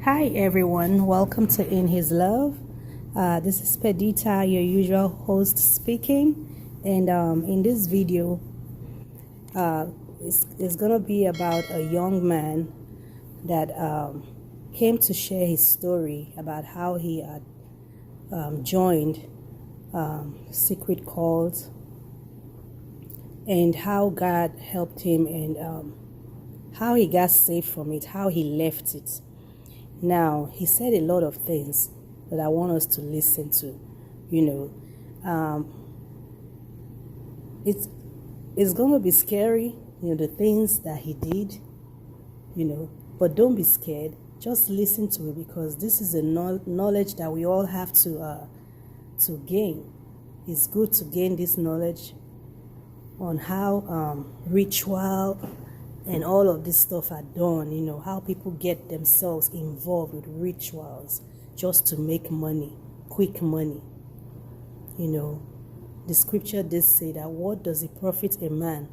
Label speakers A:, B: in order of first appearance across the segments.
A: Hi everyone, welcome to In His Love. This is Pedita, your usual host speaking, and in this video it's gonna be about a young man that came to share his story about how he had joined secret cults and how God helped him, and how he got saved from it, how he left it. Now, he said a lot of things that I want us to listen to. It's going to be scary, the things that he did, but don't be scared. Just listen to it, because this is a knowledge that we all have to gain. It's good to gain this knowledge on how ritual and all of this stuff are done, how people get themselves involved with rituals just to make money, quick money. The scripture did say that what does it profit a man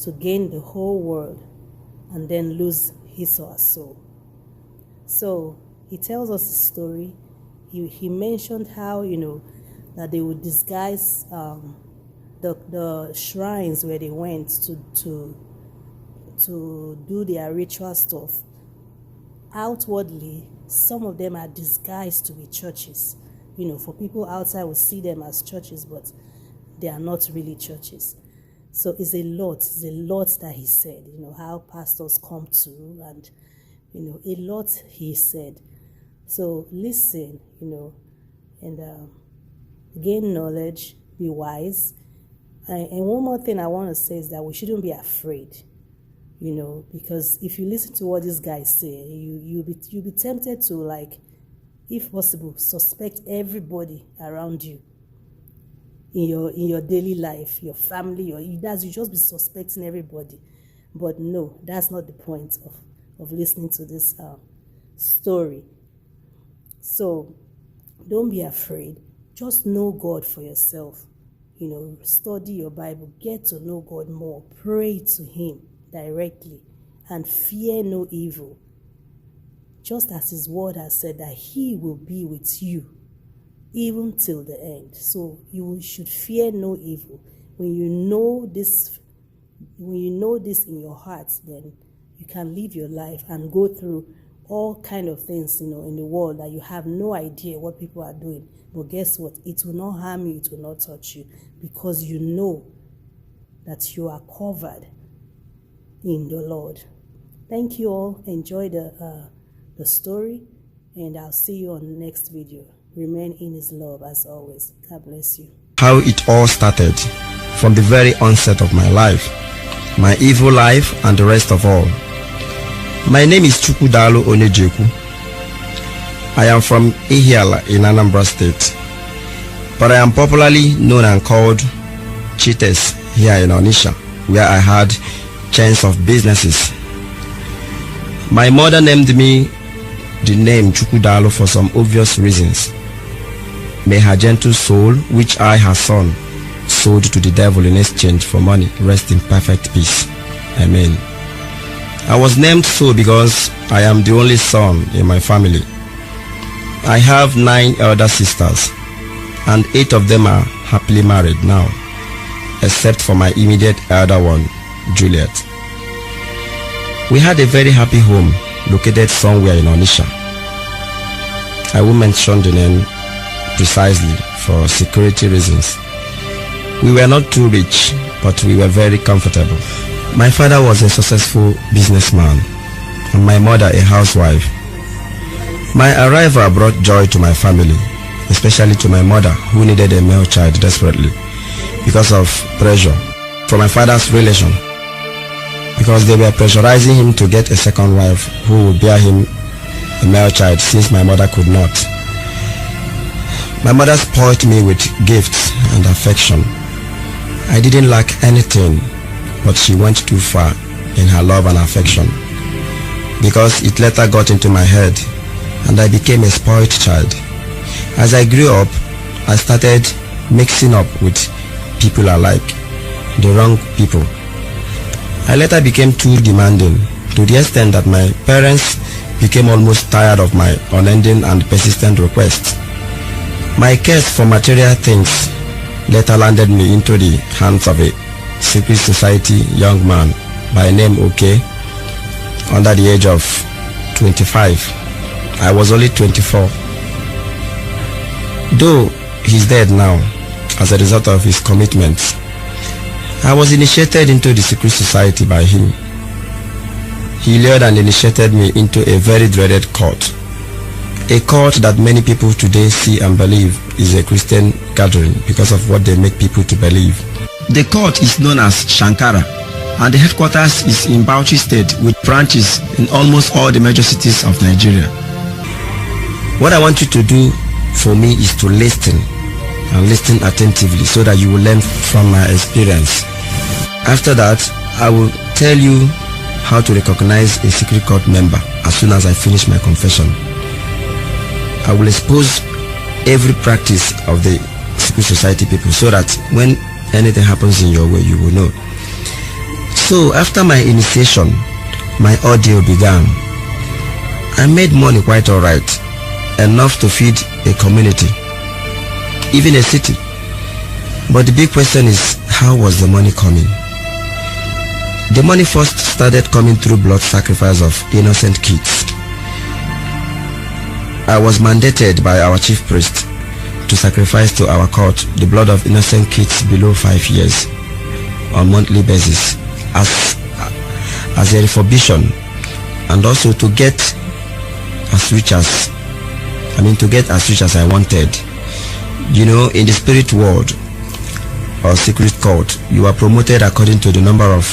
A: to gain the whole world and then lose his or her soul? So he tells us his story. He mentioned how, that they would disguise the shrines where they went to do their ritual stuff. Outwardly, some of them are disguised to be churches. For people outside will see them as churches, but they are not really churches. So it's a lot that he said, how pastors come to, and, a lot he said. So listen, and gain knowledge, be wise. And one more thing I want to say is that we shouldn't be afraid. Because if you listen to what this guy say, you'll be tempted to, if possible, suspect everybody around you in your daily life, your family, you just be suspecting everybody. But no, that's not the point of listening to this story. So don't be afraid. Just know God for yourself. Study your Bible, get to know God more, pray to Him directly, and fear no evil, just as His word has said that He will be with you even till the end. So you should fear no evil. When you know this in your heart, then you can live your life and go through all kind of things in the world that you have no idea what people are doing. But guess what? It will not harm you, it will not touch you, because you know that you are covered in the Lord. Thank you all. Enjoy the story, and I'll see you on the next video. Remain in His love as always. God bless you.
B: How it all started from the very onset of my life, my evil life, and the rest of all. My name is Chukudalo Onejeku. I am from Ihiala in Anambra State, but I am popularly known and called Cheaters here in Onitsha, where I had chains of businesses. My mother named me the name Chukudalo for some obvious reasons. May her gentle soul, which I, her son, sold to the devil in exchange for money, rest in perfect peace. Amen. I was named so because I am the only son in my family. I have 9 elder sisters, and 8 of them are happily married now, except for my immediate elder one, Juliet. We had a very happy home located somewhere in Onitsha. I won't mention the name precisely for security reasons. We were not too rich, but we were very comfortable. My father was a successful businessman, and my mother a housewife. My arrival brought joy to my family, especially to my mother, who needed a male child desperately because of pressure from my father's relation, because they were pressurizing him to get a second wife who would bear him a male child, since my mother could not. My mother spoiled me with gifts and affection. I didn't lack anything, but she went too far in her love and affection, because it later got into my head and I became a spoiled child. As I grew up, I started mixing up with people I like, the wrong people. I later became too demanding, to the extent that my parents became almost tired of my unending and persistent requests. My quest for material things later landed me into the hands of a secret society young man by name OK, under the age of 25. I was only 24. Though he's dead now as a result of his commitments, I was initiated into the secret society by him. He lured and initiated me into a very dreaded cult. A cult that many people today see and believe is a Christian gathering because of what they make people to believe. The cult is known as Shankara, and the headquarters is in Bauchi State with branches in almost all the major cities of Nigeria. What I want you to do for me is to listen, and listen attentively so that you will learn from my experience. After that, I will tell you how to recognize a secret cult member as soon as I finish my confession. I will expose every practice of the secret society people so that when anything happens in your way, you will know. So after my initiation, my ordeal began. I made money quite alright, enough to feed a community, even a city. But the big question is, how was the money coming? The money first started coming through blood sacrifice of innocent kids. I was mandated by our chief priest to sacrifice to our cult the blood of innocent kids below 5 years on monthly basis as a retribution, and also to get as rich as I wanted. You know, in the spirit world or secret cult, you are promoted according to the number of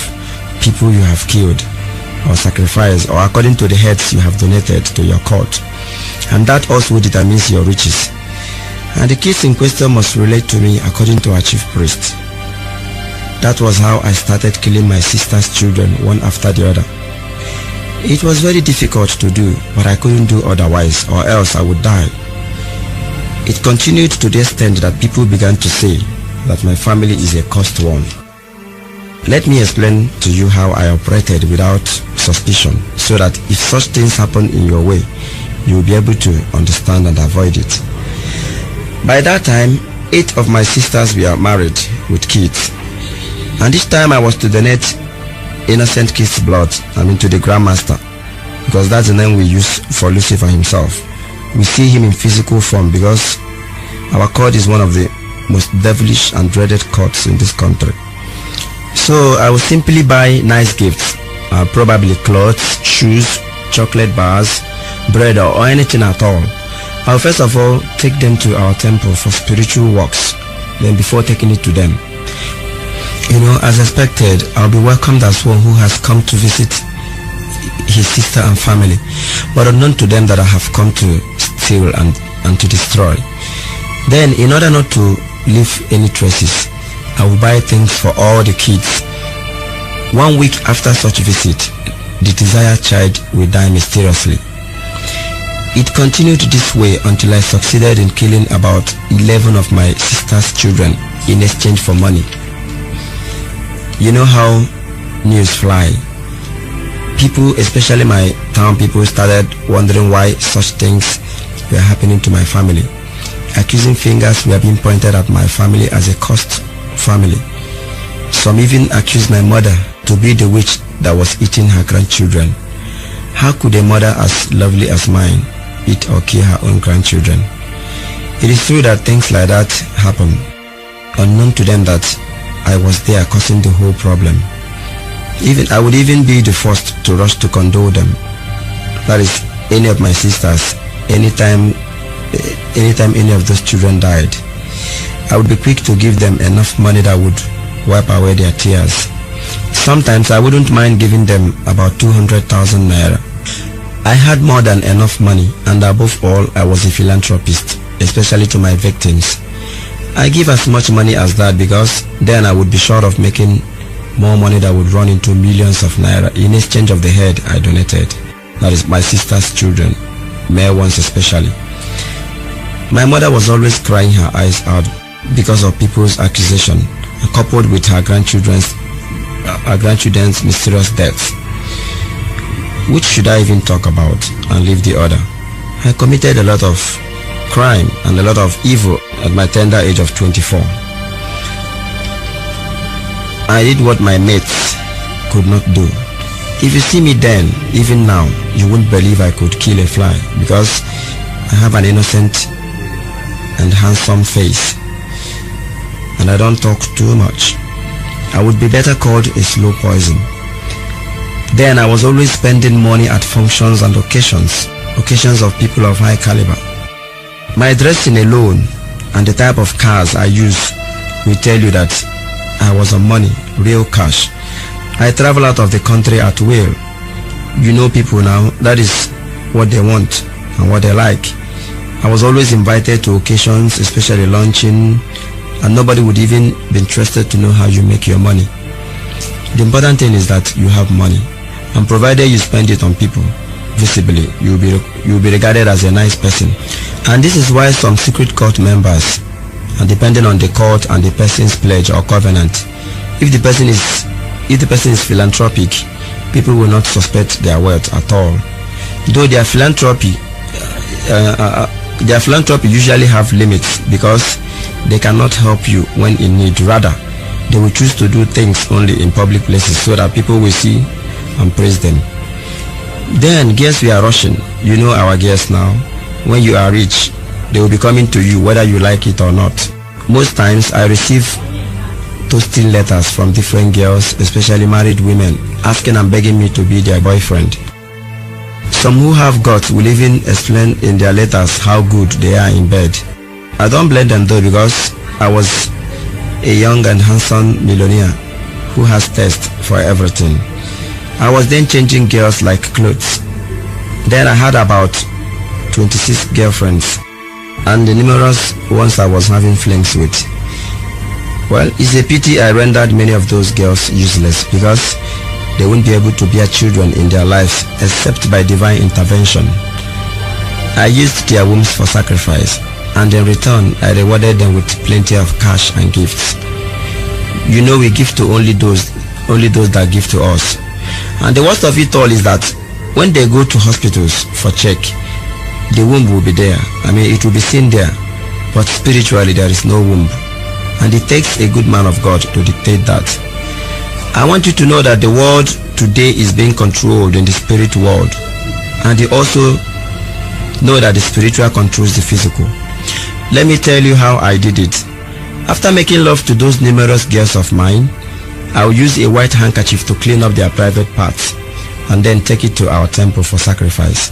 B: people you have killed or sacrificed, or according to the heads you have donated to your cult, and that also determines your riches. And the kids in question must relate to me according to our chief priest. That was how I started killing my sister's children one after the other. It was very difficult to do, but I couldn't do otherwise, or else I would die. It continued to the extent that people began to say that my family is a cursed one. Let me explain to you how I operated without suspicion, so that if such things happen in your way, you will be able to understand and avoid it. By that time, 8 of my sisters were married with kids, and each time I was to donate innocent kids' blood, to the Grandmaster, because that's the name we use for Lucifer himself. We see him in physical form because our cult is one of the most devilish and dreaded cults in this country. So I would simply buy nice gifts, probably clothes, shoes, chocolate bars, bread, or anything at all. I'll first of all take them to our temple for spiritual works, then before taking it to them. You know, as expected, I'll be welcomed as one who has come to visit his sister and family, but unknown to them that I have come to steal and to destroy. Then, in order not to leave any traces, I will buy things for all the kids. 1 week after such visit, the desired child will die mysteriously. It continued this way until I succeeded in killing about 11 of my sister's children in exchange for money. You know how news fly. People, especially my town people, started wondering why such things were happening to my family. Accusing fingers were being pointed at my family as a cursed family. Some even accused my mother to be the witch that was eating her grandchildren. How could a mother as lovely as mine eat or kill her own grandchildren? It is true that things like that happen, unknown to them that I was there causing the whole problem. I would even be the first to rush to condole them. That is, any of my sisters, anytime any of those children died, I would be quick to give them enough money that would wipe away their tears. Sometimes I wouldn't mind giving them about 200,000 naira. I had more than enough money, and above all, I was a philanthropist, especially to my victims. I give as much money as that because then I would be sure of making more money that would run into millions of naira in exchange of the head I donated. That is my sister's children, male ones especially. My mother was always crying her eyes out because of people's accusation, coupled with her grandchildren's mysterious deaths. Which should I even talk about and leave the other? I committed a lot of crime and a lot of evil at my tender age of 24. I did what my mates could not do. If you see me then, even now, you won't believe I could kill a fly because I have an innocent and handsome face and I don't talk too much. I would be better called a slow poison. Then I was always spending money at functions and occasions of people of high caliber. My dressing alone and the type of cars I use will tell you that I was on money, real cash. I travel out of the country at will. You know people now, that is what they want and what they like. I was always invited to occasions, especially luncheon, and nobody would even be interested to know how you make your money. The important thing is that you have money, and provided you spend it on people, visibly, you'll be regarded as a nice person. And this is why some secret cult members, and depending on the cult and the person's pledge or covenant, if the person is philanthropic, people will not suspect their wealth at all. Though their philanthropy usually have limits because they cannot help you when in need. Rather, they will choose to do things only in public places so that people will see and praise them. Then guests we are rushing. You know our guests now. When you are rich, they will be coming to you whether you like it or not. Most times I receive toasting letters from different girls, especially married women, asking and begging me to be their boyfriend. Some who have guts will even explain in their letters how good they are in bed. I don't blame them though, because I was a young and handsome millionaire who has taste for everything. I was then changing girls like clothes. Then I had about 26 girlfriends and the numerous ones I was having flings with. Well, it's a pity I rendered many of those girls useless because they won't be able to bear children in their lives except by divine intervention. I used their wombs for sacrifice, and in return I rewarded them with plenty of cash and gifts. You know, we give to only those that give to us. And the worst of it all is that when they go to hospitals for check, the womb will be there. I mean, it will be seen there, but spiritually there is no womb. And it takes a good man of God to dictate that. I want you to know that the world today is being controlled in the spirit world, and you also know that the spiritual controls the physical. Let me tell you how I did it. After making love to those numerous girls of mine, I will use a white handkerchief to clean up their private parts and then take it to our temple for sacrifice.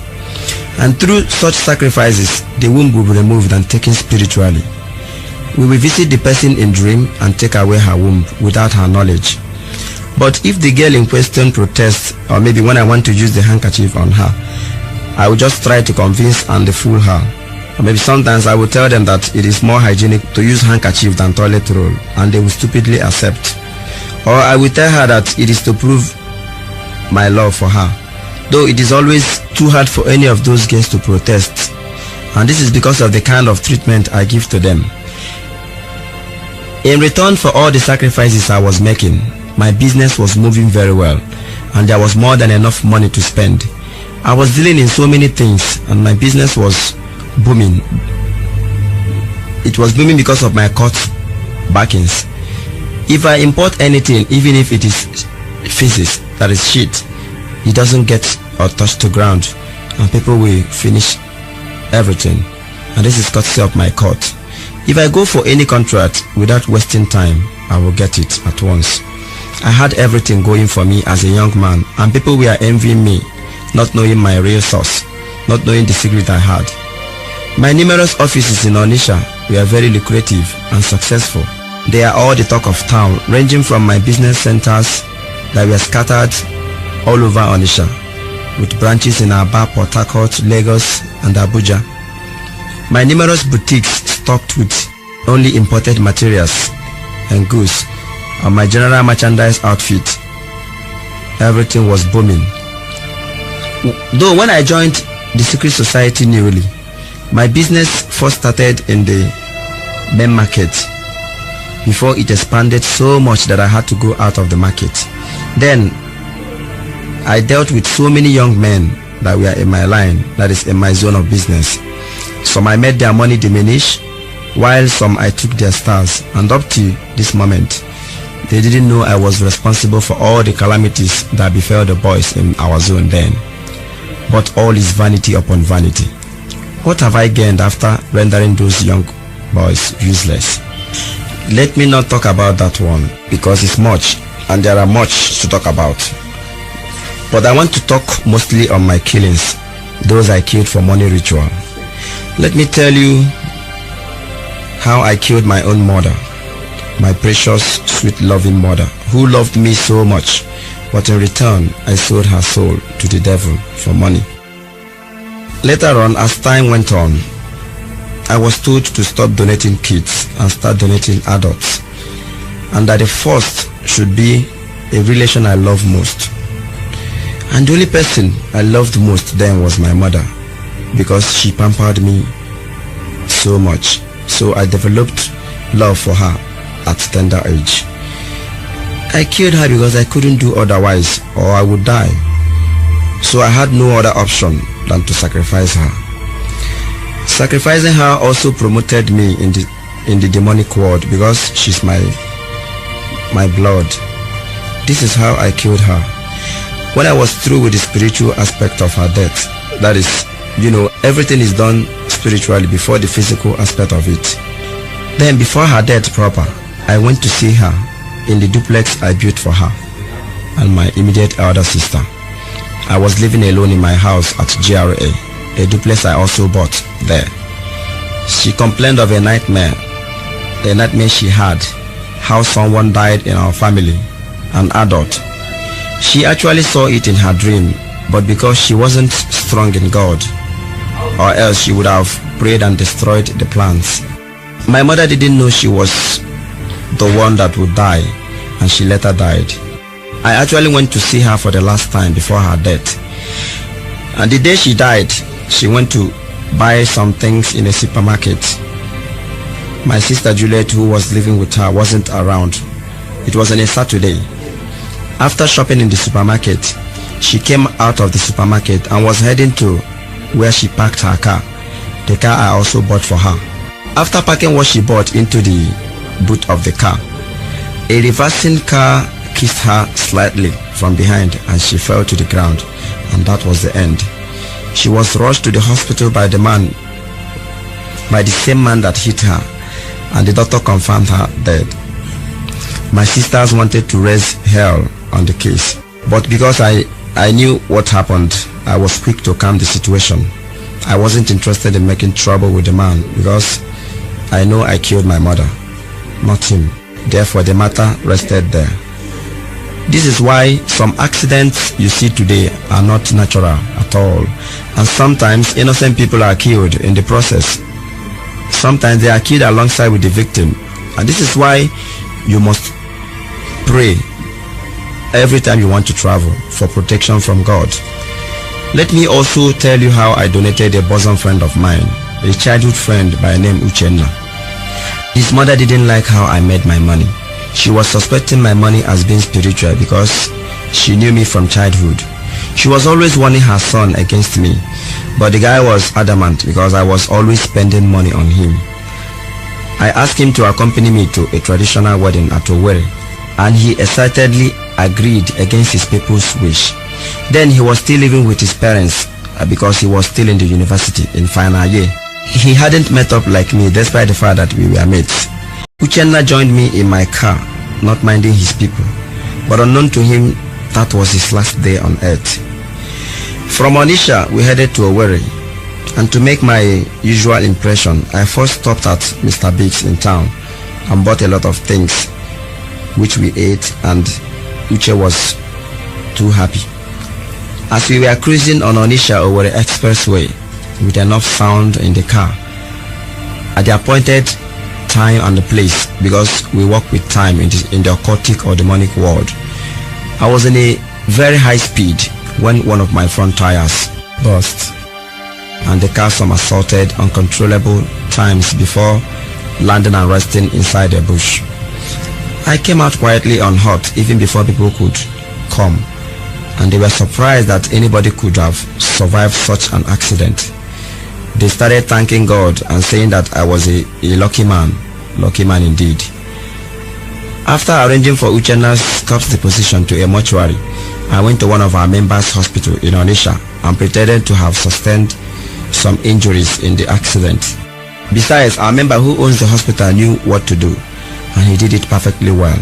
B: And through such sacrifices, the womb will be removed and taken spiritually. We will visit the person in dream and take away her womb without her knowledge. But if the girl in question protests, or maybe when I want to use the handkerchief on her, I will just try to convince and fool her. Or maybe sometimes I will tell them that it is more hygienic to use handkerchief than toilet roll, and they will stupidly accept. Or I will tell her that it is to prove my love for her, though it is always too hard for any of those girls to protest. And this is because of the kind of treatment I give to them. In return for all the sacrifices I was making, my business was moving very well, and there was more than enough money to spend. I was dealing in so many things, and my business was booming. It was booming because of my court backings. If I import anything, even if it is physics, that is shit, it doesn't get or touch the ground, and people will finish everything. And this is courtesy of my court. If I go for any contract without wasting time, I will get it at once. I had everything going for me as a young man, and people were envying me, not knowing my real source, not knowing the secret I had. My numerous offices in Onitsha were very lucrative and successful. They are all the talk of town, ranging from my business centers that were scattered all over Onitsha, with branches in Aba, Port Harcourt, Lagos, and Abuja. My numerous boutiques stocked with only imported materials and goods, and my general merchandise outfit. Everything was booming. Though when I joined the secret society newly, my business first started in the main market before it expanded so much that I had to go out of the market. Then I dealt with so many young men that were in my line, that is in my zone of business. Some I made their money diminish, while some I took their stars, and up to this moment, they didn't know I was responsible for all the calamities that befell the boys in our zone then. But all is vanity upon vanity. What have I gained after rendering those young boys useless? Let me not talk about that one, because it's much, and there are much to talk about. But I want to talk mostly on my killings, those I killed for money ritual. Let me tell you how I killed my own mother, my precious, sweet, loving mother, who loved me so much, but in return, I sold her soul to the devil for money. Later on, as time went on, I was told to stop donating kids and start donating adults, and that the first should be a relation I love most. And the only person I loved most then was my mother, because she pampered me so much. So I developed love for her at tender age. I killed her because I couldn't do otherwise, or I would die. So I had no other option than to sacrifice her. Sacrificing her also promoted me in the demonic world, because she's my blood. This is how I killed her. When I was through with the spiritual aspect of her death, that is, everything is done spiritually before the physical aspect of it. Then before her death proper, I went to see her in the duplex I built for her and my immediate elder sister. I was living alone in my house at GRA, a duplex I also bought there. She complained of a nightmare she had, how someone died in our family, an adult. She actually saw it in her dream, but because she wasn't strong in God, or else she would have prayed and destroyed the plants. My mother didn't know she was the one that would die, and she later died. I actually went to see her for the last time before her death. And the day she died, she went to buy some things in a supermarket. My sister Juliet, who was living with her, wasn't around. It was on a Saturday. After shopping in the supermarket, she came out of the supermarket and was heading to where she parked her car, the car I also bought for her. After parking what she bought into the boot of the car, a reversing car kissed her slightly from behind and she fell to the ground, and that was the end. She was rushed to the hospital by the same man that hit her, and the doctor confirmed her dead. My sisters wanted to raise hell on the case, but because I knew what happened, I was quick to calm the situation. I wasn't interested in making trouble with the man, because I know I killed my mother, not him. Therefore, the matter rested there. This is why some accidents you see today are not natural at all, and sometimes innocent people are killed in the process. Sometimes they are killed alongside with the victim, and this is why you must pray every time you want to travel for protection from God. Let me also tell you how I donated a bosom friend of mine, a childhood friend by name Uchenna. His mother didn't like how I made my money. She was suspecting my money as being spiritual because she knew me from childhood. She was always warning her son against me, but the guy was adamant because I was always spending money on him. I asked him to accompany me to a traditional wedding at Owerri, and he excitedly agreed against his people's wish. Then he was still living with his parents because he was still in the university in final year. He hadn't met up like me despite the fact that we were mates. Uchenna joined me in my car, not minding his people, but unknown to him, that was his last day on earth. From Onitsha, we headed to Owerri, and to make my usual impression, I first stopped at Mr. Biggs in town and bought a lot of things, which we ate, and Uche was too happy. As we were cruising on Onitsha Owerri Expressway with enough sound in the car, at the appointed time and the place, because we work with time in the occultic or demonic world, I was in a very high speed when one of my front tires burst and the car somersaulted uncontrollable times before landing and resting inside a bush. I came out quietly unhurt even before people could come. and they were surprised that anybody could have survived such an accident. They started thanking God and saying that I was a lucky man indeed. After arranging for Uchenna's corpse deposition to a mortuary, I went to one of our members' hospital in Onitsha and pretended to have sustained some injuries in the accident. Besides, our member who owns the hospital knew what to do, and he did it perfectly well.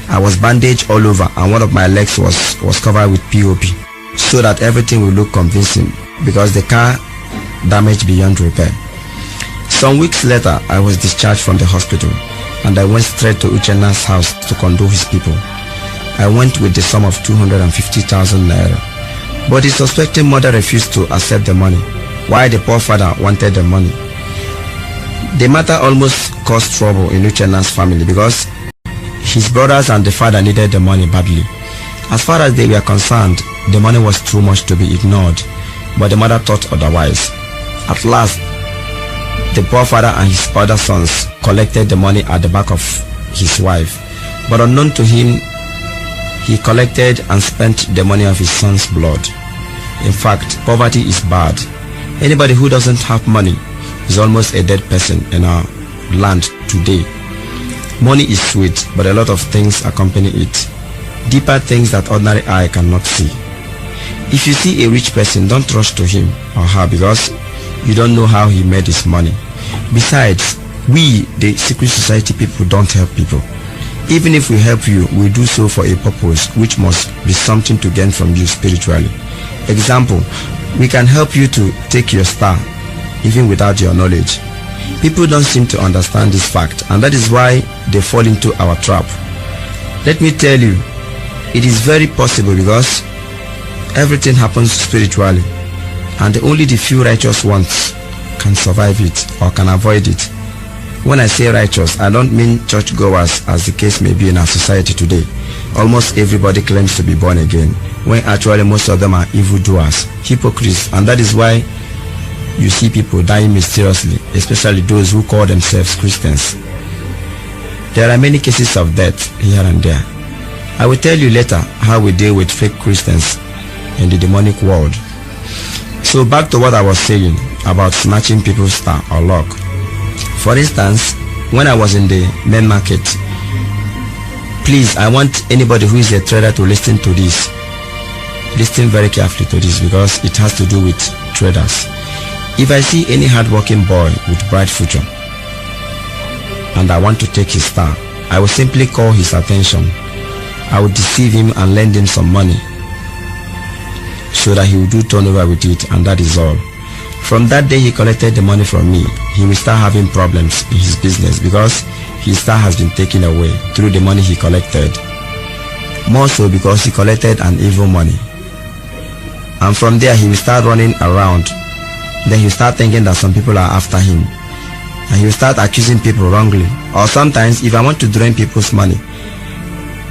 B: I was bandaged all over and one of my legs was covered with POP, so that everything will look convincing because the car damaged beyond repair. Some weeks later, I was discharged from the hospital and I went straight to Uchenna's house to condole his people. I went with the sum of 250,000 naira, but his suspecting mother refused to accept the money, while the poor father wanted the money. The matter almost caused trouble in Uchenna's family because his brothers and the father needed the money badly. As far as they were concerned, the money was too much to be ignored, but the mother thought otherwise. At last, the poor father and his other sons collected the money at the back of his wife, but unknown to him, he collected and spent the money of his son's blood. In fact, poverty is bad. Anybody who doesn't have money is almost a dead person in our land today. Money is sweet, but a lot of things accompany it. Deeper things that ordinary eye cannot see. If you see a rich person, don't rush to him or her because you don't know how he made his money. Besides, we, the secret society people, don't help people. Even if we help you, we do so for a purpose which must be something to gain from you spiritually. Example, we can help you to take your star even without your knowledge. People don't seem to understand this fact, and that is why they fall into our trap. Let me tell you, it is very possible because everything happens spiritually, and only the few righteous ones can survive it or can avoid it. When I say righteous, I don't mean churchgoers as the case may be in our society today. Almost everybody claims to be born again, when actually most of them are evildoers, hypocrites, and that is why you see people dying mysteriously, especially those who call themselves Christians. There are many cases of death here and there. I will tell you later how we deal with fake Christians in the demonic world. So back to what I was saying about snatching people's star or luck. For instance, when I was in the main market, please, I want anybody who is a trader to listen to this. Listen very carefully to this because it has to do with traders. If I see any hardworking boy with bright future and I want to take his star, I will simply call his attention. I will deceive him and lend him some money so that he will do turnover with it, and that is all. From that day he collected the money from me, he will start having problems in his business because his star has been taken away through the money he collected. More so because he collected an evil money. And from there he will start running around. Then he will start thinking that some people are after him, and he will start accusing people wrongly. Or sometimes, if I want to drain people's money,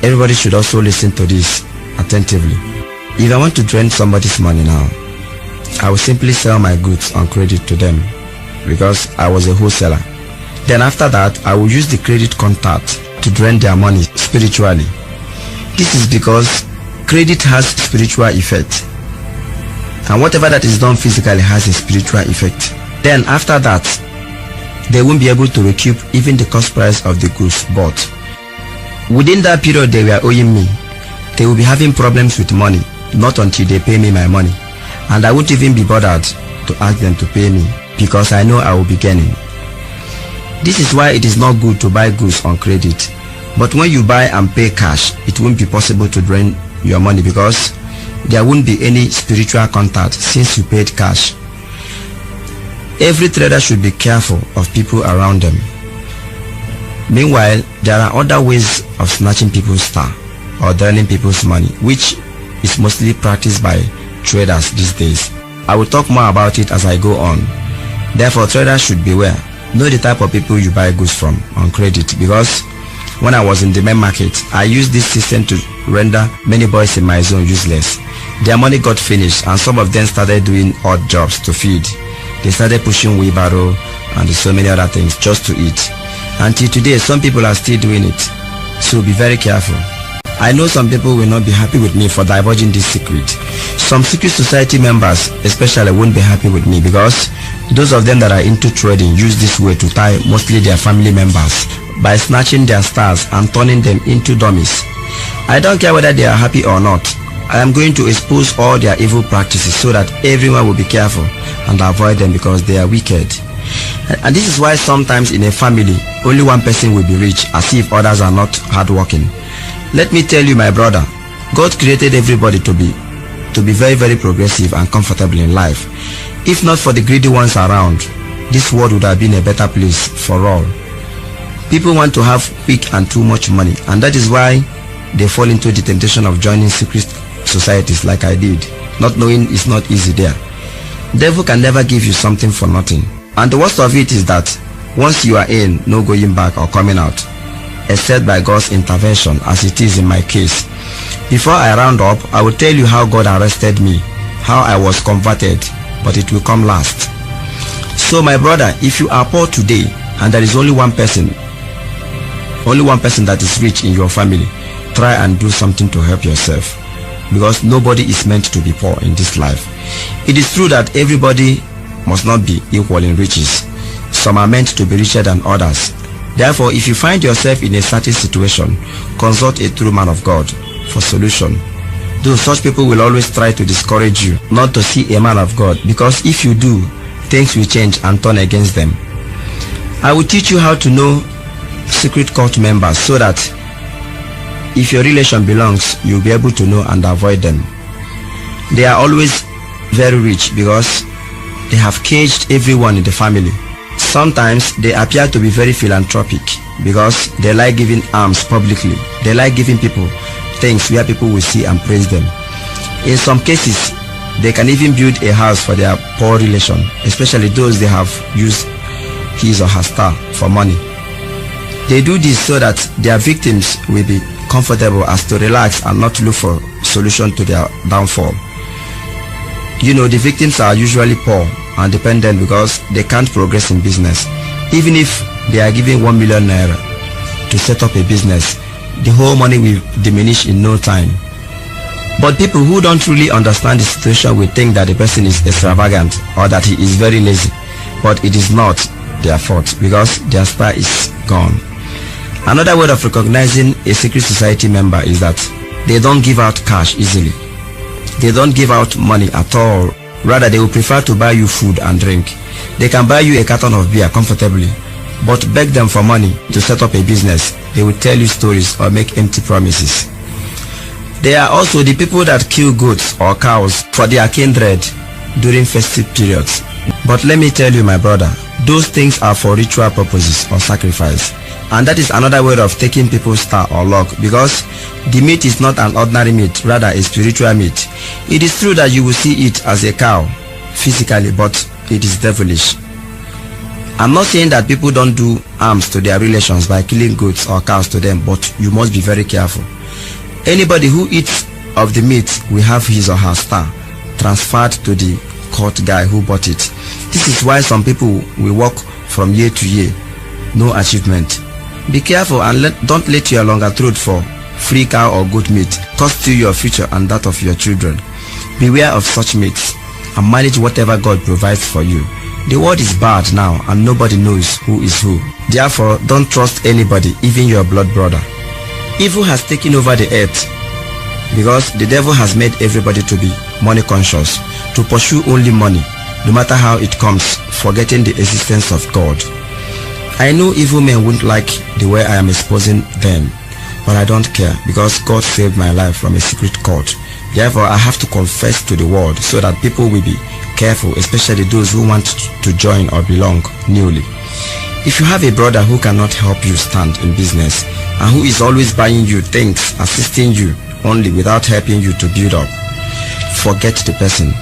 B: everybody should also listen to this attentively. If I want to drain somebody's money now, I will simply sell my goods on credit to them because I was a wholesaler. Then after that, I will use the credit contact to drain their money spiritually. This is because credit has spiritual effect, and whatever that is done physically has a spiritual effect. Then after that, they won't be able to recoup even the cost price of the goods bought. Within that period they were owing me, they will be having problems with money, not until they pay me my money. And I won't even be bothered to ask them to pay me because I know I will be gaining. This is why it is not good to buy goods on credit. But when you buy and pay cash, it won't be possible to drain your money because there won't be any spiritual contact since you paid cash. Every trader should be careful of people around them. Meanwhile, there are other ways of snatching people's star or draining people's money, which is mostly practiced by traders these days. I will talk more about it as I go on. Therefore, traders should beware. Know the type of people you buy goods from on credit, because when I was in the main market, I used this system to render many boys in my zone useless. Their money got finished and some of them started doing odd jobs to feed. They started pushing wheelbarrow and so many other things just to eat. Until today, some people are still doing it. So be very careful. I know some people will not be happy with me for divulging this secret. Some secret society members especially won't be happy with me because those of them that are into trading use this way to tie mostly their family members by snatching their stars and turning them into dummies. I don't care whether they are happy or not. I am going to expose all their evil practices so that everyone will be careful and avoid them because they are wicked. And this is why sometimes in a family, only one person will be rich as if others are not hardworking. Let me tell you, my brother, God created everybody to be very, very progressive and comfortable in life. If not for the greedy ones around, this world would have been a better place for all. People want to have quick and too much money, and that is why they fall into the temptation of joining secret societies like I did, not knowing it's not easy there. Devil can never give you something for nothing. And the worst of it is that once you are in, no going back or coming out, except by God's intervention, as it is in my case. Before I round up, I will tell you how God arrested me, how I was converted, but it will come last. So my brother, if you are poor today and there is only one person that is rich in your family, try and do something to help yourself, because nobody is meant to be poor in this life. It is true that everybody must not be equal in riches. Some are meant to be richer than others. Therefore, if you find yourself in a certain situation, consult a true man of God for solution. Though such people will always try to discourage you not to see a man of God, because if you do, things will change and turn against them. I will teach you how to know secret cult members so that if your relation belongs, you'll be able to know and avoid them. They are always very rich because they have caged everyone in the family. Sometimes they appear to be very philanthropic because they like giving alms publicly. They like giving people things where people will see and praise them. In some cases, they can even build a house for their poor relation, especially those they have used his or her star for money. They do this so that their victims will be comfortable as to relax and not look for solution to their downfall. You know, the victims are usually poor and dependent because they can't progress in business. Even if they are given 1 million naira to set up a business, the whole money will diminish in no time. But people who don't really understand the situation will think that the person is extravagant or that he is very lazy. But it is not their fault because their star is gone. Another way of recognizing a secret society member is that they don't give out cash easily. They don't give out money at all. Rather, they will prefer to buy you food and drink. They can buy you a carton of beer comfortably, but beg them for money to set up a business. They will tell you stories or make empty promises. They are also the people that kill goats or cows for their kindred during festive periods. But let me tell you, my brother, those things are for ritual purposes or sacrifice. And that is another way of taking people's star or luck, because the meat is not an ordinary meat, rather a spiritual meat. It is true that you will see it as a cow physically, but it is devilish. I'm not saying that people don't do harms to their relations by killing goats or cows to them, but you must be very careful. Anybody who eats of the meat will have his or her star transferred to the court guy who bought it. This is why some people will walk from year to year, no achievement. Be careful and don't let your longer throat for free cow or goat meat cost you your future and that of your children. Beware of such meats and manage whatever God provides for you. The world is bad now and nobody knows who is who. Therefore, don't trust anybody, even your blood brother. Evil has taken over the earth because the devil has made everybody to be money conscious, to pursue only money, no matter how it comes, forgetting the existence of God. I know evil men won't like the way I am exposing them, but I don't care because God saved my life from a secret cult. Therefore, I have to confess to the world so that people will be careful, especially those who want to join or belong newly. If you have a brother who cannot help you stand in business and who is always buying you things, assisting you only without helping you to build up, forget the person.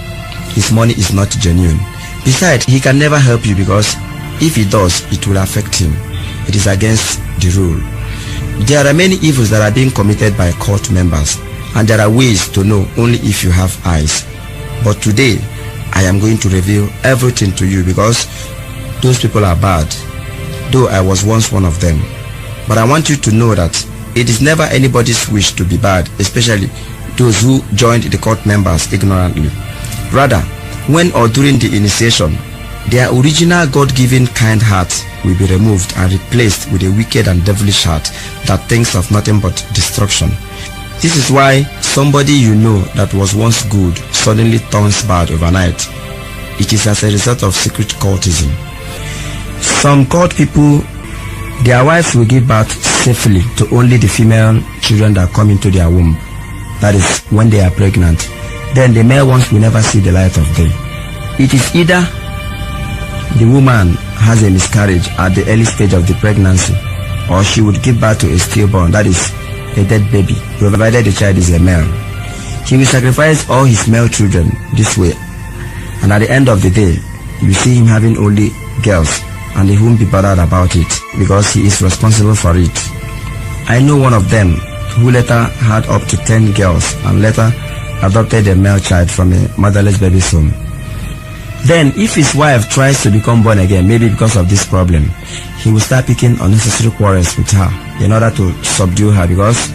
B: His money is not genuine. Besides, he can never help you because if he does, it will affect him. It is against the rule. There are many evils that are being committed by cult members, and there are ways to know only if you have eyes. But today, I am going to reveal everything to you because those people are bad, though I was once one of them. But I want you to know that It is never anybody's wish to be bad, especially those who joined the cult members ignorantly. Rather, when or during the initiation, their original God-given kind heart will be removed and replaced with a wicked and devilish heart that thinks of nothing but destruction. This is why somebody you know that was once good suddenly turns bad overnight. It is as a result of secret cultism. Some cult people, their wives will give birth safely to only the female children that come into their womb. That is, when they are pregnant. Then the male ones will never see the light of day. It is either the woman has a miscarriage at the early stage of the pregnancy, or she would give birth to a stillborn, that is, a dead baby, provided the child is a male. He will sacrifice all his male children this way, and at the end of the day, you see him having only girls, and he won't be bothered about it because he is responsible for it. I know one of them who later had up to 10 girls and later adopted a male child from a motherless baby's home. Then, if his wife tries to become born again, maybe because of this problem, he will start picking unnecessary quarrels with her in order to subdue her, because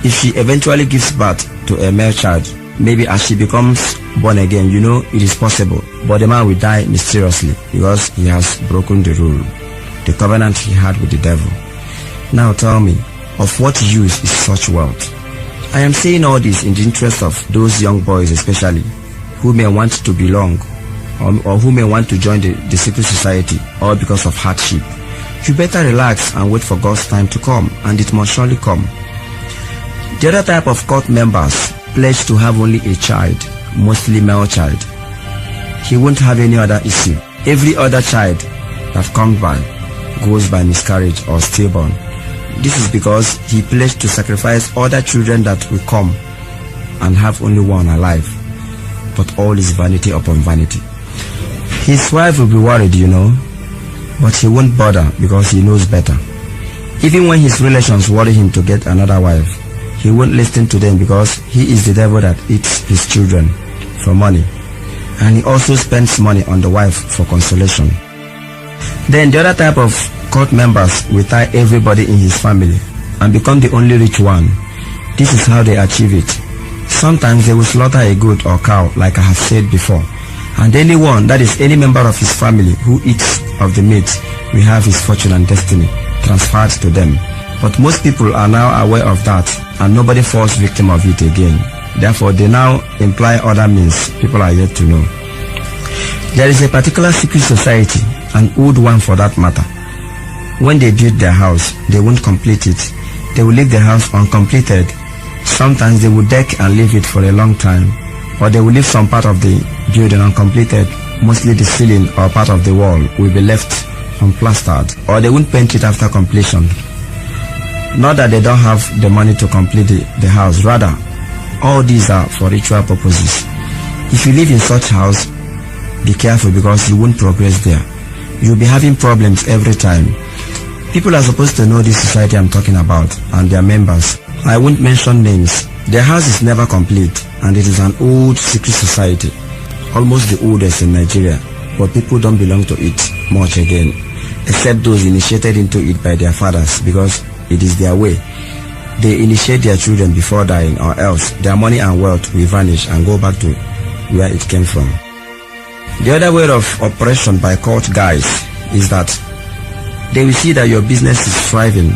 B: if she eventually gives birth to a male child, maybe as she becomes born again, you know it is possible, but the man will die mysteriously because he has broken the rule, the covenant he had with the devil. Now tell me, of what use is such wealth? I am saying all this in the interest of those young boys especially, who may want to belong, or who may want to join the secret society, all because of hardship. You better relax and wait for God's time to come, and it must surely come. The other type of cult members pledge to have only a child, mostly male child. He won't have any other issue. Every other child that comes by goes by miscarriage or stillborn. This is because he pledged to sacrifice other children that will come and have only one alive. But all is vanity upon vanity. His wife will be worried, you know, but he won't bother because he knows better. Even when his relations worry him to get another wife, he won't listen to them because he is the devil that eats his children for money. And he also spends money on the wife for consolation. Then the other type of cult members will tie everybody in his family and become the only rich one. This is how they achieve it. Sometimes they will slaughter a goat or cow, like I have said before, and anyone, that is any member of his family who eats of the meat, will have his fortune and destiny transferred to them. But most people are now aware of that, and nobody falls victim of it again. Therefore, they now imply other means people are yet to know. There is a particular secret society, an old one for that matter. When they build their house, they won't complete it. They will leave the house uncompleted. Sometimes they will deck and leave it for a long time, or they will leave some part of the building uncompleted. Mostly the ceiling or part of the wall will be left unplastered, or they won't paint it after completion. Not that they don't have the money to complete the house, rather, all these are for ritual purposes. If you live in such house, be careful because you won't progress there. You'll be having problems every time. People are supposed to know this society I'm talking about and their members. I won't mention names. Their house is never complete, and it is an old secret society, almost the oldest in Nigeria, but people don't belong to it much again, except those initiated into it by their fathers, because it is their way. They initiate their children before dying, or else their money and wealth will vanish and go back to where it came from. The other way of operation by cult guys is that they will see that your business is thriving.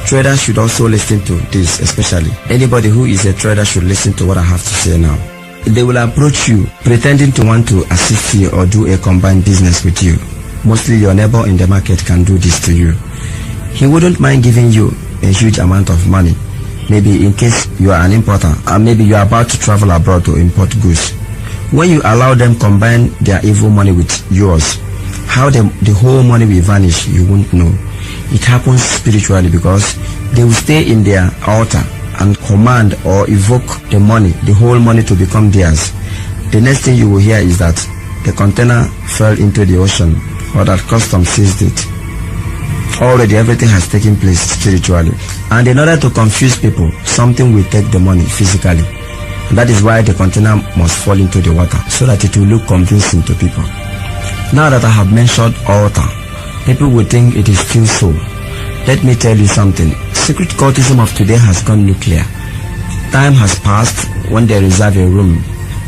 B: Traders should also listen to this, especially. Anybody who is a trader should listen to what I have to say now. They will approach you pretending to want to assist you or do a combined business with you. Mostly your neighbor in the market can do this to you. He wouldn't mind giving you a huge amount of money, maybe in case you are an importer, and maybe you are about to travel abroad to import goods. When you allow them combine their evil money with yours, how the whole money will vanish, you won't know. It happens spiritually because they will stay in their altar and command or evoke the money, the whole money, to become theirs. The next thing you will hear is that the container fell into the ocean, or that customs seized it. Already everything has taken place spiritually. And in order to confuse people, something will take the money physically. That is why the container must fall into the water, so that it will look convincing to people. Now that I have mentioned altar, people will think it is still so. Let me tell you something. secret cultism of today has gone nuclear. Time has passed when they reserve a room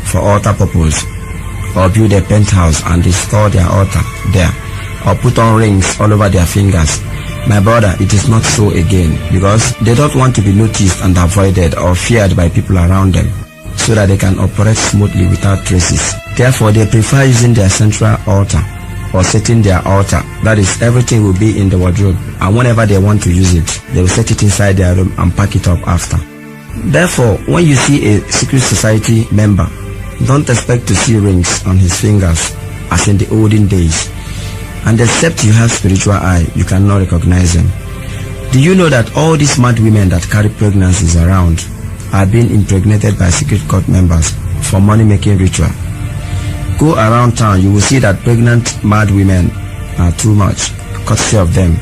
B: for altar purpose, or build a penthouse and install their altar there, or put on rings all over their fingers. My brother, it is not so again, because they don't want to be noticed and avoided or feared by people around them, so that they can operate smoothly without traces. Therefore, they prefer using their central altar or setting their altar. That is, everything will be in the wardrobe, and whenever they want to use it, they will set it inside their room and pack it up after. Therefore, when you see a secret society member, don't expect to see rings on his fingers as in the olden days. And except you have spiritual eye, you cannot recognize them. Do you know that all these mad women that carry pregnancies around are being impregnated by secret cult members for money-making ritual? Go around town, you will see that pregnant mad women are too much, courtesy of them.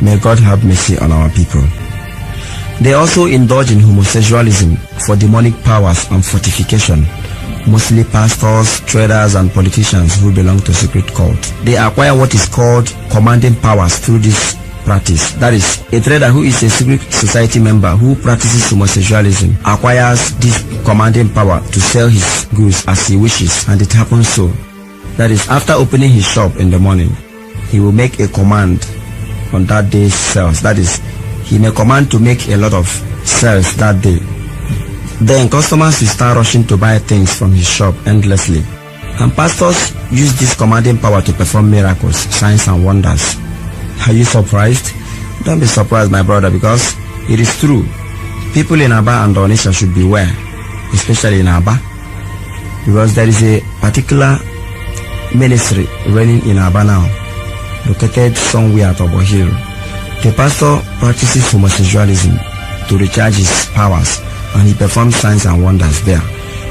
B: May God have mercy on our people. They also indulge in homosexualism for demonic powers and fortification. Mostly pastors, traders, and politicians who belong to secret cult. They acquire what is called commanding powers through this practice. That is, a trader who is a secret society member who practices homosexualism acquires this commanding power to sell his goods as he wishes, and it happens so. That is, after opening his shop in the morning, he will make a command on that day's sales. That is, he may command to make a lot of sales that day. Then customers will start rushing to buy things from his shop endlessly. And pastors use this commanding power to perform miracles, signs and wonders. Are you surprised? Don't be surprised, my brother, because it is true. People in Aba and Onitsha should beware, especially in Aba, because there is a particular ministry running in Aba now, located somewhere at Obo Hill. The pastor practices homosexualism to recharge his powers, and he performs signs and wonders there.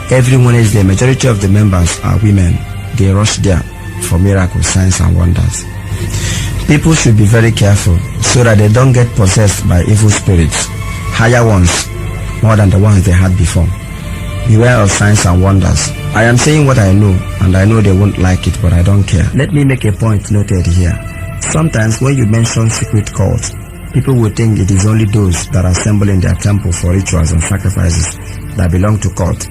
B: Every Wednesday, the majority of the members are women. They rush there for miracles, signs and wonders. People should be very careful so that they don't get possessed by evil spirits, higher ones, more than the ones they had before. Beware of signs and wonders. I am saying what I know, and I know they won't like it, but I don't care. Let me make a point noted here. Sometimes when you mention secret cults, people will think it is only those that assemble in their temple for rituals and sacrifices that belong to cult.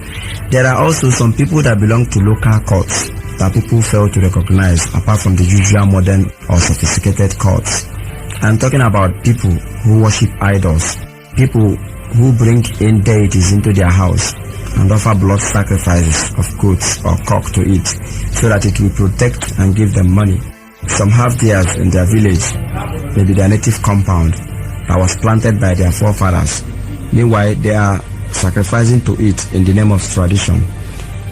B: There are also some people that belong to local cults that people fail to recognize apart from the usual modern or sophisticated cults. I'm talking about people who worship idols, people who bring in deities into their house and offer blood sacrifices of goats or cock to eat so that it will protect and give them money. Some have theirs in their village, maybe their native compound that was planted by their forefathers. Meanwhile, they are sacrificing to it in the name of tradition.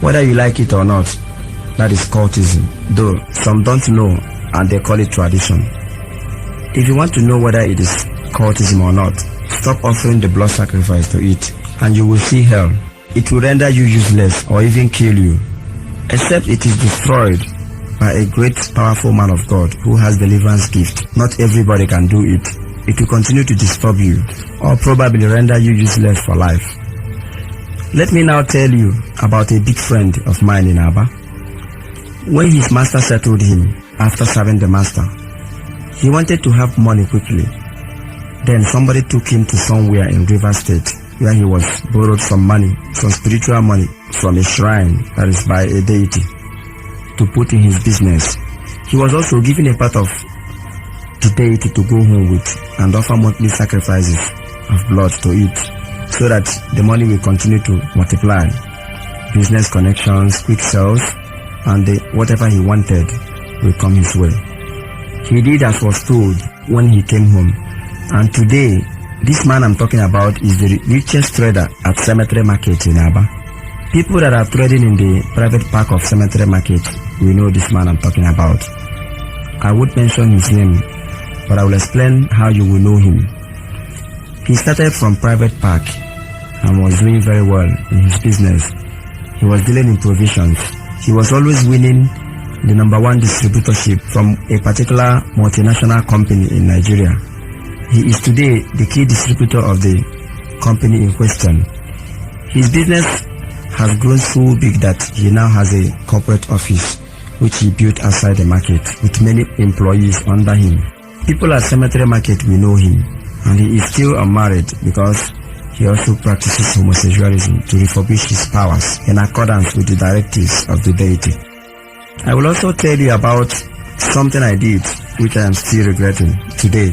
B: Whether you like it or not, that is cultism, though some don't know and they call it tradition. If you want to know whether it is cultism or not, stop offering the blood sacrifice to it and you will see hell. It will render you useless or even kill you, except it is destroyed by a great powerful man of God who has deliverance gift. Not everybody can do it. It will continue to disturb you or probably render you useless for life. Let me now tell you about a big friend of mine in Aba. When his master settled him after serving the master, he wanted to have money quickly. Then somebody took him to somewhere in River State where he was borrowed some money, some spiritual money from a shrine, that is by a deity, to put in his business. He was also given a part of the deity to go home with and offer monthly sacrifices of blood to eat so that the money will continue to multiply. Business connections, quick sales, and whatever he wanted will come his way. He did as was told when he came home, and today this man I'm talking about is the richest trader at Cemetery Market in Aba. People that are trading in the private park of Cemetery Market will know this man I'm talking about. I won't mention his name, but I will explain how you will know him. He started from private park and was doing very well in his business. He was dealing in provisions. He was always winning the #1 distributorship from a particular multinational company in Nigeria. He is today the key distributor of the company in question. His business has grown so big that he now has a corporate office which he built outside the market with many employees under him. People at Cemetery Market will know him. and he is still unmarried because he also practices homosexualism to refurbish his powers in accordance with the directives of the deity. I will also tell you about something I did which I am still regretting today.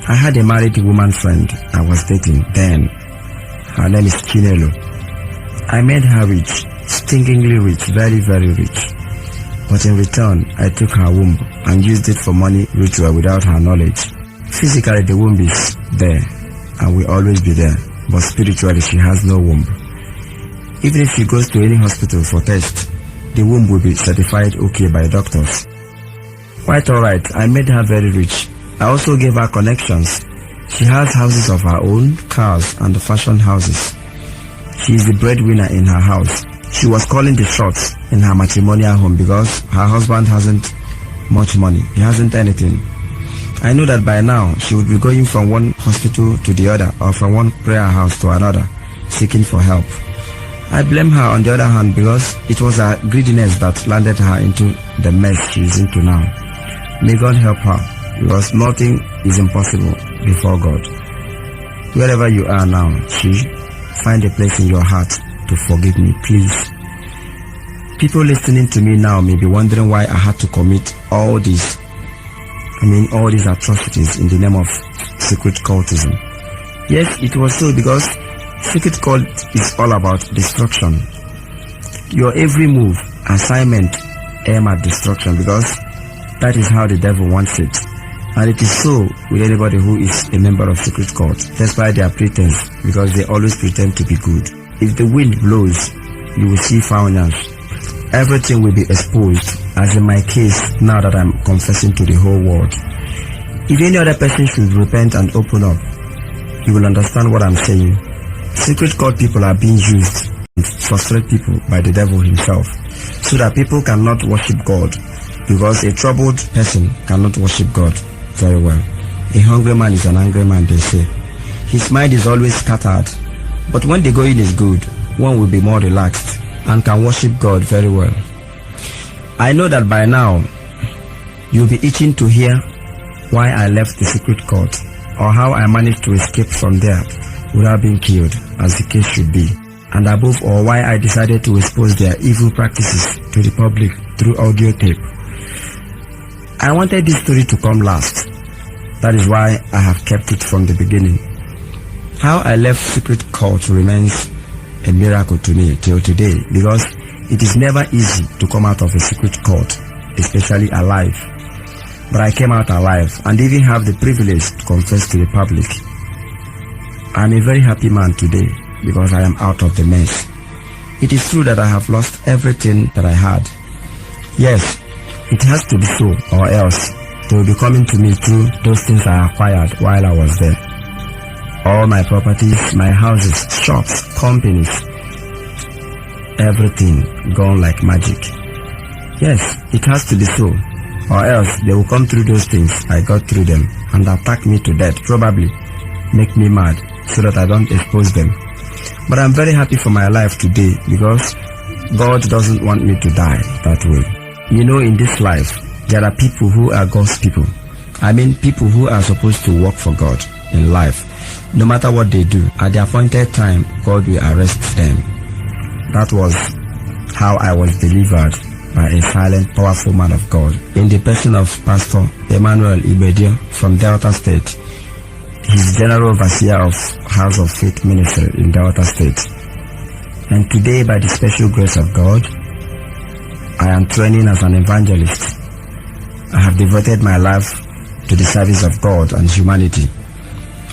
B: I had a married woman friend I was dating then. Her name is Chinelo. I made her rich, stinkingly rich, very, very rich. But in return, I took her womb and used it for money ritual without her knowledge. Physically, the womb is there and will always be there, but spiritually, she has no womb. Even if she goes to any hospital for test, the womb will be certified okay by doctors. Quite alright, I made her very rich. I also gave her connections. She has houses of her own, cars, and fashion houses. She is the breadwinner in her house. She was calling the shots in her matrimonial home because her husband hasn't much money. He hasn't anything. I know that by now she would be going from one hospital to the other or from one prayer house to another, seeking for help. I blame her on the other hand because it was her greediness that landed her into the mess she is into now. May God help her, because nothing is impossible before God. Wherever you are now, find a place in your heart to forgive me, please. People listening to me now may be wondering why I had to commit all these atrocities in the name of secret cultism. Yes, it was so because secret cult is all about destruction. Your every move, assignment, aim at destruction, because that is how the devil wants it. And it is so with anybody who is a member of secret cult, despite their pretense, because they always pretend to be good. If the wind blows, you will see founders. Everything will be exposed, as in my case, now that I'm confessing to the whole world. If any other person should repent and open up, you will understand what I'm saying. Secret cult people are being used to frustrate people by the devil himself, so that people cannot worship God, because a troubled person cannot worship God very well. A hungry man is an angry man, they say. His mind is always scattered. But when the going is good, one will be more relaxed and can worship God very well. I know that by now, you'll be itching to hear why I left the secret cult, or how I managed to escape from there without being killed, as the case should be. And above all, why I decided to expose their evil practices to the public through audio tape. I wanted this story to come last. That is why I have kept it from the beginning. How I left secret cult remains a miracle to me till today, because it is never easy to come out of a secret cult, especially alive. But I came out alive and even have the privilege to confess to the public. I am a very happy man today because I am out of the mess. It is true that I have lost everything that I had. Yes, it has to be so, or else they will be coming to me through those things I acquired while I was there. All my properties, my houses, shops, companies, everything gone like magic. Yes, it has to be so, or else they will come through those things I got through them and attack me to death, probably make me mad so that I don't expose them. But I'm very happy for my life today because God doesn't want me to die that way. You know, in this life, there are people who are God's people. I mean, people who are supposed to work for God in life. No matter what they do, at the appointed time, God will arrest them. That was how I was delivered by a silent, powerful man of God, in the person of Pastor Emmanuel Ibedia from Delta State. He's General Overseer of House of Faith Ministry in Delta State. And today, by the special grace of God, I am training as an evangelist. I have devoted my life to the service of God and humanity.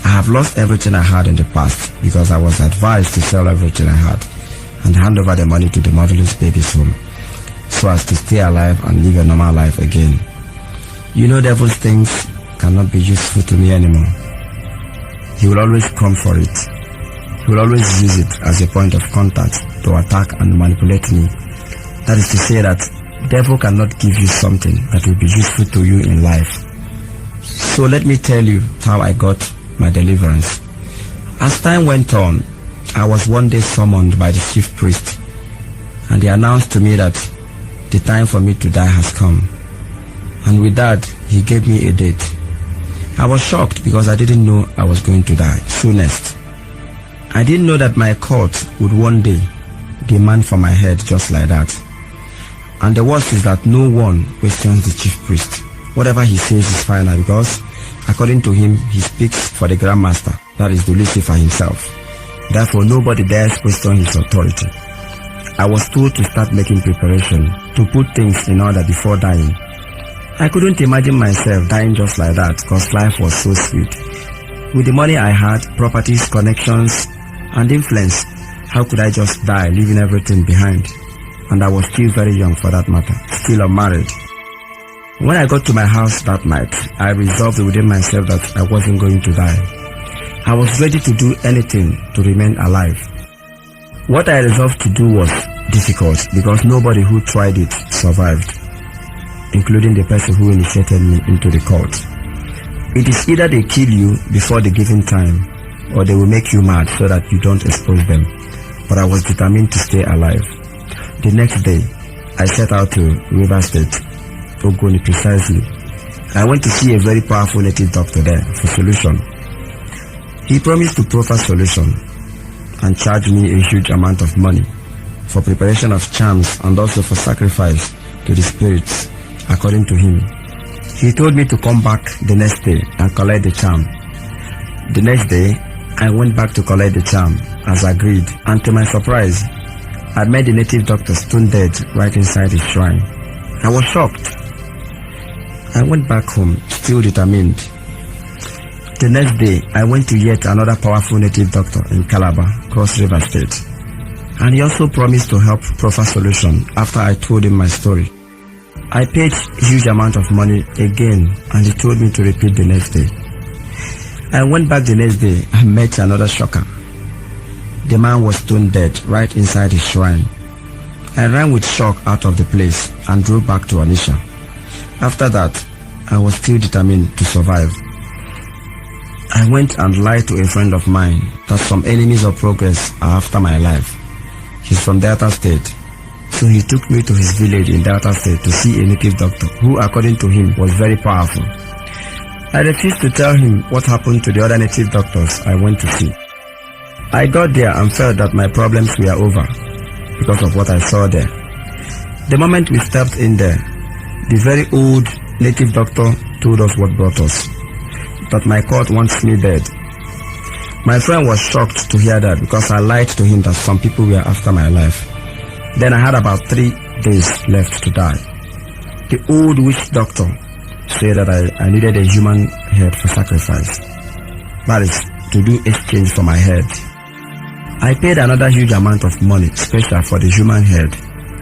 B: I have lost everything I had in the past because I was advised to sell everything I had and hand over the money to the motherless babies home so as to stay alive and live a normal life again. You know, devil's things cannot be useful to me anymore. He will always come for it. He will always use it as a point of contact to attack and manipulate me. That is to say that devil cannot give you something that will be useful to you in life. So let me tell you how I got my deliverance. As time went on, I was one day summoned by the chief priest, and he announced to me that the time for me to die has come. And with that, he gave me a date. I was shocked because I didn't know I was going to die soonest. I didn't know that my court would one day demand for my head just like that. And the worst is that no one questions the chief priest. Whatever he says is final because, according to him, he speaks for the Grand Master, that is Lucifer himself. Therefore, nobody dares question his authority. I was told to start making preparation, to put things in order before dying. I couldn't imagine myself dying just like that because life was so sweet. With the money I had, properties, connections, and influence, how could I just die, leaving everything behind? And I was still very young for that matter, still unmarried. When I got to my house that night, I resolved within myself that I wasn't going to die. I was ready to do anything to remain alive. What I resolved to do was difficult because nobody who tried it survived, including the person who initiated me into the cult. It is either they kill you before the given time or they will make you mad so that you don't expose them. But I was determined to stay alive. The next day, I set out to River State, Ogoni precisely. I went to see a very powerful native doctor there for solution. He promised to proffer solution and charge me a huge amount of money for preparation of charms and also for sacrifice to the spirits, according to him. He told me to come back the next day and collect the charm. The next day, I went back to collect the charm as agreed, and to my surprise, I met the native doctor stone dead right inside his shrine. I was shocked. I went back home, still determined. The next day, I went to yet another powerful native doctor in Calabar, Cross River State. And he also promised to help proffer solution after I told him my story. I paid a huge amount of money again, and he told me to repeat the next day. I went back the next day and met another shocker. The man was stone dead right inside his shrine. I ran with shock out of the place and drove back to Anisha. After that, I was still determined to survive. I went and lied to a friend of mine that some enemies of progress are after my life. He's from Delta State. So he took me to his village in Delta State to see a native doctor who, according to him, was very powerful. I refused to tell him what happened to the other native doctors I went to see. I got there and felt that my problems were over because of what I saw there. The moment we stepped in there, the very old native doctor told us what brought us, that my court wants me dead. My friend was shocked to hear that because I lied to him that some people were after my life. Then I had about 3 days left to die. The old witch doctor said that I needed a human head for sacrifice. That is, to do exchange for my head. I paid another huge amount of money, special for the human head,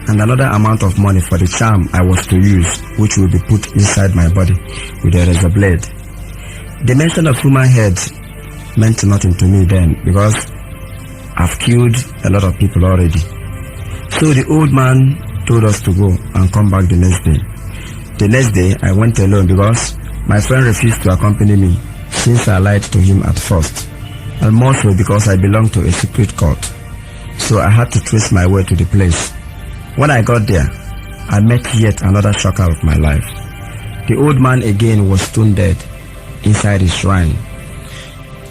B: and another amount of money for the charm I was to use, which will be put inside my body with a razor blade. The mention of human head meant nothing to me then because I've killed a lot of people already. So the old man told us to go and come back the next day. The next day, I went alone because my friend refused to accompany me since I lied to him at first, and more so because I belonged to a secret cult. So I had to trace my way to the place. When I got there, I met yet another shocker of my life. The old man again was stone dead inside his shrine.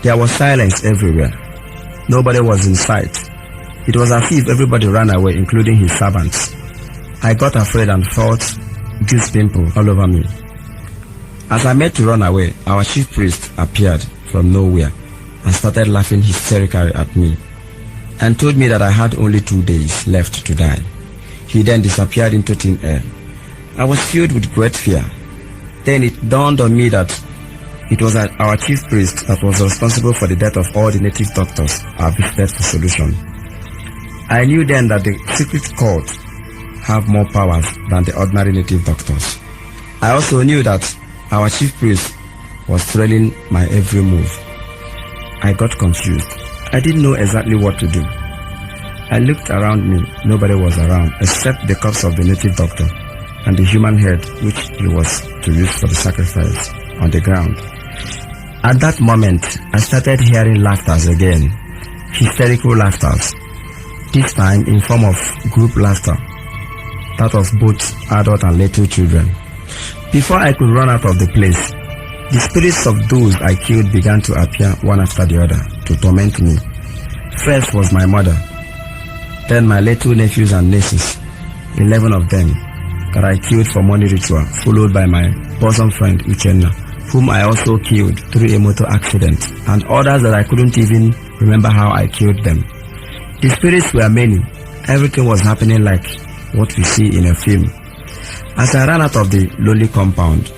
B: There was silence everywhere. Nobody was in sight. It was as if everybody ran away, including his servants. I got afraid and felt juice pimple all over me. As I made to run away, our chief priest appeared from nowhere and started laughing hysterically at me and told me that I had only 2 days left to die. He then disappeared into thin air. I was filled with great fear. Then it dawned on me that it was our chief priest that was responsible for the death of all the native doctors I visited for solution. I knew then that the secret cult have more powers than the ordinary native doctors. I also knew that our chief priest was trailing my every move. I got confused. I didn't know exactly what to do. I looked around me. Nobody was around except the corpse of the native doctor and the human head which he was to use for the sacrifice on the ground. At that moment, I started hearing laughters again, hysterical laughters. This time in form of group laughter, that of both adult and little children. Before I could run out of the place, The spirits of those I killed began to appear one after the other to torment me. First was my mother, then my little nephews and nieces, 11 of them, that I killed for money ritual, followed by my bosom friend Uchenna, whom I also killed through a motor accident, and others that I couldn't even remember how I killed them. The spirits were many. Everything was happening like what we see in a film. As I ran out of the lowly compound,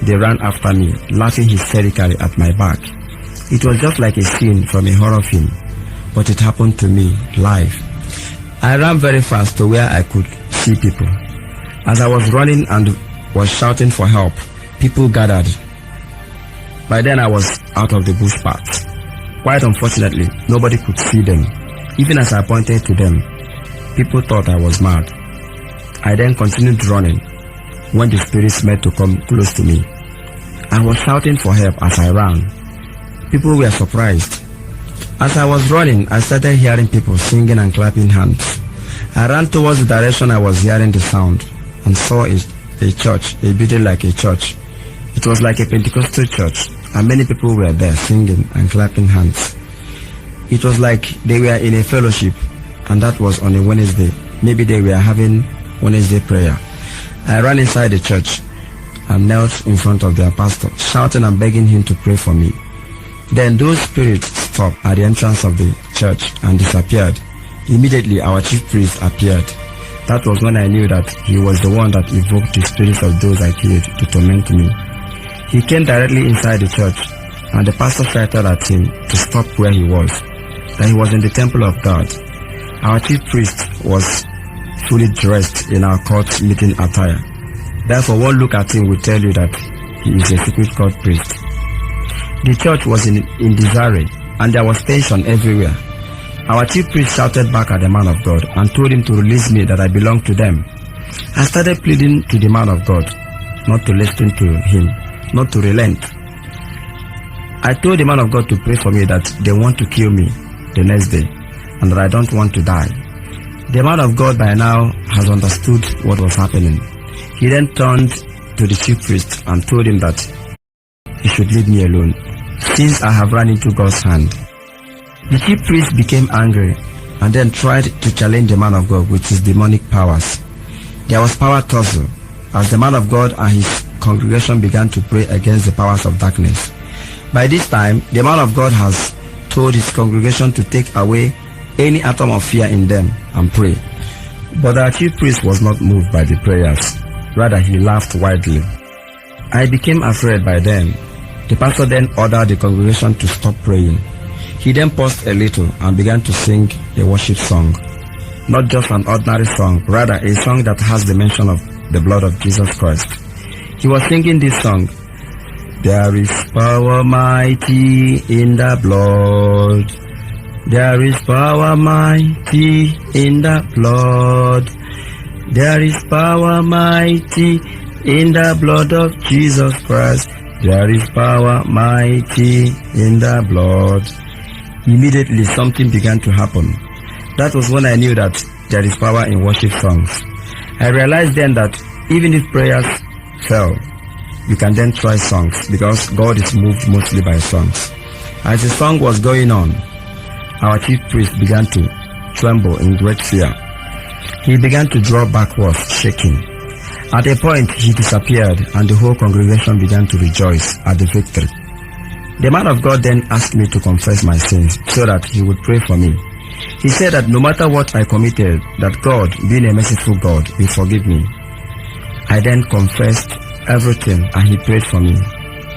B: they ran after me, laughing hysterically at my back. It was just like a scene from a horror film, but it happened to me live. I ran very fast to where I could see people. As I was running and was shouting for help, people gathered. By then I was out of the bush path. Quite unfortunately, nobody could see them. Even as I pointed to them, people thought I was mad. I then continued running when the spirits met to come close to me. I was shouting for help as I ran. People were surprised. As I was running, I started hearing people singing and clapping hands. I ran towards the direction I was hearing the sound and saw a church, a building like a church. It was like a Pentecostal church, and many people were there singing and clapping hands. It was like they were in a fellowship, and that was on a Wednesday. Maybe they were having Wednesday prayer. I ran inside the church and knelt in front of their pastor, shouting and begging him to pray for me. Then those spirits stopped at the entrance of the church and disappeared. Immediately our chief priest appeared. That was when I knew that he was the one that evoked the spirits of those I killed to torment me. He came directly inside the church, and the pastor shouted at him to stop where he was, that he was in the temple of God. Our chief priest was fully dressed in our court meeting attire. Therefore, one look at him will tell you that he is a secret court priest. The church was in disarray, and there was tension everywhere. Our chief priest shouted back at the man of God and told him to release me, that I belong to them. I started pleading to the man of God not to listen to him, not to relent. I told the man of God to pray for me, that they want to kill me the next day and that I don't want to die. The man of God by now has understood what was happening. He then turned to the chief priest and told him that he should leave me alone, since I have run into God's hand. The chief priest became angry and then tried to challenge the man of God with his demonic powers. There was power tussle as the man of God and his congregation began to pray against the powers of darkness. By this time, the man of God has told his congregation to take away any atom of fear in them and pray. But our chief priest was not moved by the prayers. Rather, he laughed wildly. I became afraid by then. The pastor then ordered the congregation to stop praying. He then paused a little and began to sing a worship song. Not just an ordinary song, rather a song that has the mention of the blood of Jesus Christ. He was singing this song: there is power mighty in the blood. There is power mighty in the blood. There is power mighty in the blood of Jesus Christ. There is power mighty in the blood. Immediately something began to happen. That was when I knew that there is power in worship songs. I realized then that even if prayers fail, you can then try songs, because God is moved mostly by songs. As the song was going on, our chief priest began to tremble in great fear. He began to draw backwards, shaking. At a point, he disappeared, and the whole congregation began to rejoice at the victory. The man of God then asked me to confess my sins so that he would pray for me. He said that no matter what I committed, that God, being a merciful God, will forgive me. I then confessed everything and he prayed for me.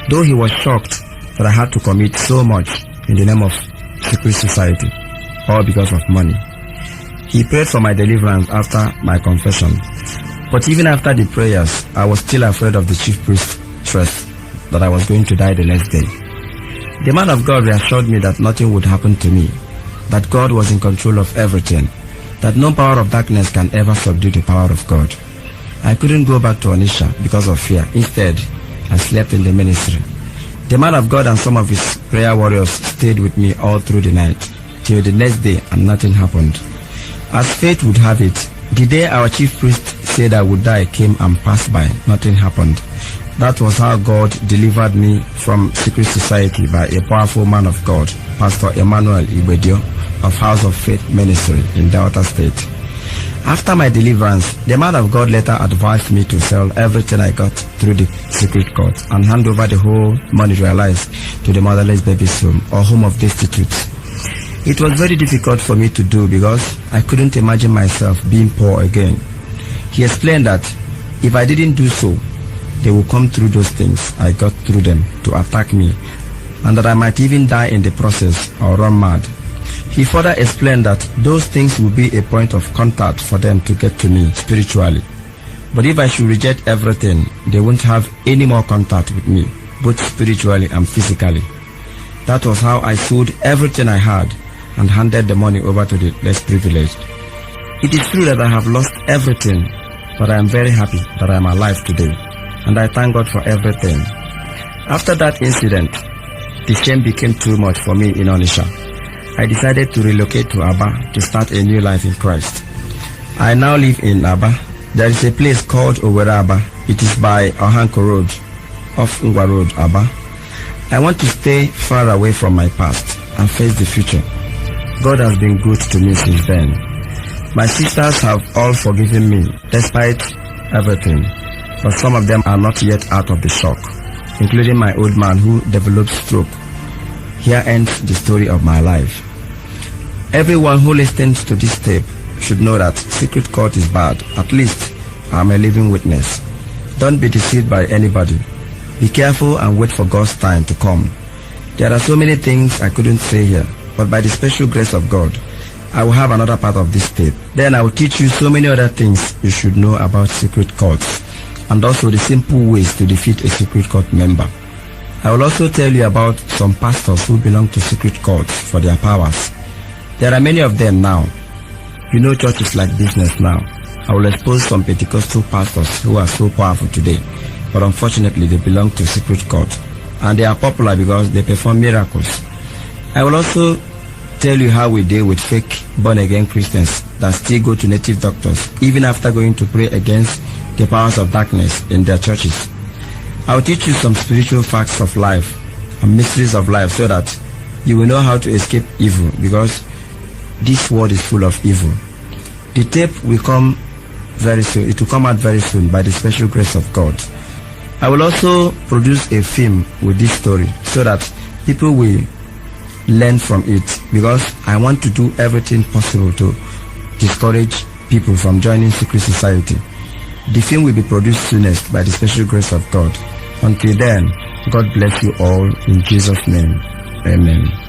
B: Though he was shocked that I had to commit so much in the name of secret society, all because of money. He prayed for my deliverance after my confession. But even after the prayers, I was still afraid of the chief priest's threat that I was going to die the next day. The man of God reassured me that nothing would happen to me, that God was in control of everything, that no power of darkness can ever subdue the power of God. I couldn't go back to Onitsha because of fear. Instead, I slept in the ministry. The man of God and some of his prayer warriors stayed with me all through the night, till the next day, and nothing happened. As fate would have it, the day our chief priest said I would die came and passed by. Nothing happened. That was how God delivered me from secret society by a powerful man of God, Pastor Emmanuel Ibedio of House of Faith Ministry in Delta State. After my deliverance, the man of God later advised me to sell everything I got through the secret court and hand over the whole money realized to the motherless babies home or home of destitutes. It was very difficult for me to do because I couldn't imagine myself being poor again. He explained that if I didn't do so, they will come through those things I got through them to attack me, and that I might even die in the process or run mad. He further explained that those things will be a point of contact for them to get to me spiritually. But if I should reject everything, they won't have any more contact with me, both spiritually and physically. That was how I sold everything I had and handed the money over to the less privileged. It is true that I have lost everything, but I am very happy that I am alive today, and I thank God for everything. After that incident, the shame became too much for me in Onitsha. I decided to relocate to Aba to start a new life in Christ. I now live in Aba. There is a place called Owere Aba. It is by Ohanko Road, off Ngwa Road, Aba. I want to stay far away from my past and face the future. God has been good to me since then. My sisters have all forgiven me despite everything, but some of them are not yet out of the shock, including my old man who developed stroke. Here ends the story of my life. Everyone who listens to this tape should know that secret court is bad. At least I'm a living witness. Don't be deceived by anybody. Be careful and wait for God's time to come. There are so many things I couldn't say here, but by the special grace of God, I will have another part of this tape. Then I will teach you so many other things you should know about secret courts, and also the simple ways to defeat a secret court member. I will also tell you about some pastors who belong to secret courts for their powers. There are many of them now. You know, church is like business now. I will expose some Pentecostal pastors who are so powerful today, but unfortunately they belong to secret court, and they are popular because they perform miracles. I will also tell you how we deal with fake born-again Christians that still go to native doctors even after going to pray against the powers of darkness in their churches. I will teach you some spiritual facts of life and mysteries of life so that you will know how to escape evil, because this world is full of evil. The tape will come very soon. It will come out very soon by the special grace of God. I will also produce a film with this story so that people will learn from it, because I want to do everything possible to discourage people from joining secret society. The film will be produced soonest by the special grace of God. Until then, God bless you all in Jesus' name. Amen.